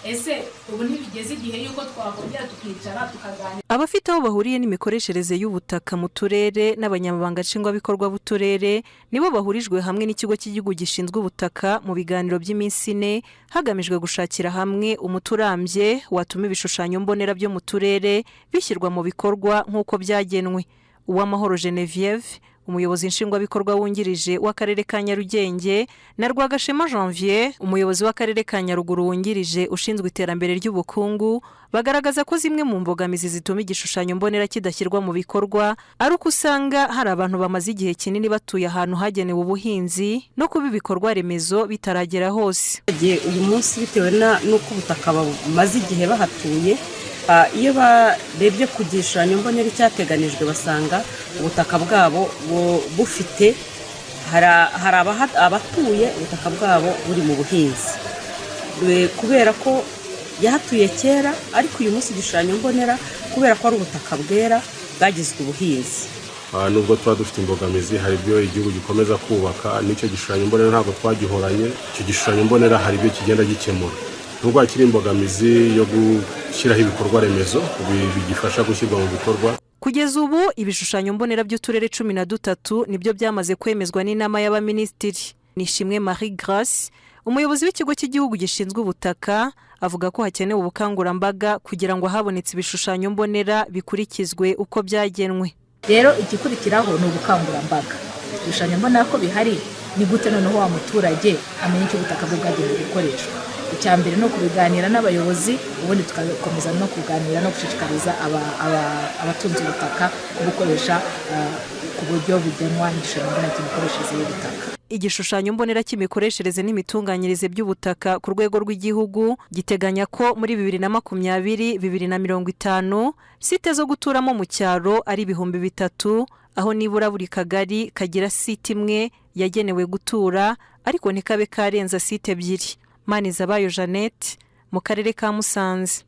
ese ubu ntibigeze igihe yuko twakongera tukicara tukaganira. Abafite aho bahuriye n'imikoreshereze y'ubutaka mu turere n'abanyamabanga nshingwabikorwa b'uturere nibo bahurijwe hamwe n'ikigo cy'igihugu gishinzwe ubutaka mu biganiro by'iminsi 4 hagamijwe gushakira hamwe umuturambye watuma ibishushanyo mbonera byo mu turere bishyirwa mu bikorwa nk'uko byagenwe. Uwamahoro Genevieve, umuyobozi nshingwabikorwa wungirije w'akarere ka Nyarugenge, na Rwagashema Janvier, umuyobozi w'akarere ka Nyaruguru wungirije ushinzwe iterambere ry'ubukungu, bagaragaza ko zimwe mu mbogamizi zituma igishushanyo mbonera kidashyirwa mu bikorwa ari uko usanga hari abantu bamaze igihe kinini batuye ahantu hagenewe ubuhinzi no kuba ibikorwa remezo bitaragera hose. Uyu munsi bitewe n'uko ubutaka bamaze igihe bahatuye, iyo barebye ku gishushanyo mbonera icyateganijwe basanga ubutaka bwabo bufite hari abatuye ubutaka bwabo buri mu buhinzi, kubera ko yahatuye kera, ariko uyu munsi igishushanyo mbonera kubera ko ari ubutaka bwera bwagizwe ubuhinzi. Nubwo tuba dufite imbogamizi, hari ibyo igihugu gikomeza kubaka, n'icyo gishushanyo mbonera ntabwo twagihoranye. Icyo gishushanyo mbonera hari ibyo kigenda gikemura, nubwo hakiri imbogamizi yo gushyiraho ibikorwa remezo bigifasha gushyirwa mu bikorwa. Kugeza ubu ibishushanyo mbonera by'uturere 13 nibyo byamaze kwemezwa n'inama y'abaminisitiri. Nishimwe Marie Grace, umuyobozi w'ikigo cy'igihugu gishinzwe ubutaka, avuga ko hakenewe ubukangurambaga kugira ngo habonetse ibishushanyo mbonera bikurikizwe uko byagenwe. Rero igikurikiraho ni ubukangurambaga. Ibishushanyo mbonera ko bihari, ni gute noneho wa muturage amenya icyo ubutaka bwe bwagenewe gukoreshwa. Icyambere no kubiganira n'abayobozi, ubundi tugakomeza no kuganira no gushishikariza abatunze ubutaka kubukoresha ku buryo bugenwa n'igishushanyo mbonera cy'imikoreshereze y'ubutaka. Igishushanyo mbonera cy'imikoreshereze n'imitunganyirize by'ubutaka ku rwego rw'igihugu giteganya ko muri 2020-2050 site zo guturamo mu cyaro ari 3,000, aho nibura buri kagari kagira site imwe yagenewe gutura, ariko ntikabe karenza site 2. Manizabayo Jeannette, mu karere ka Musanze.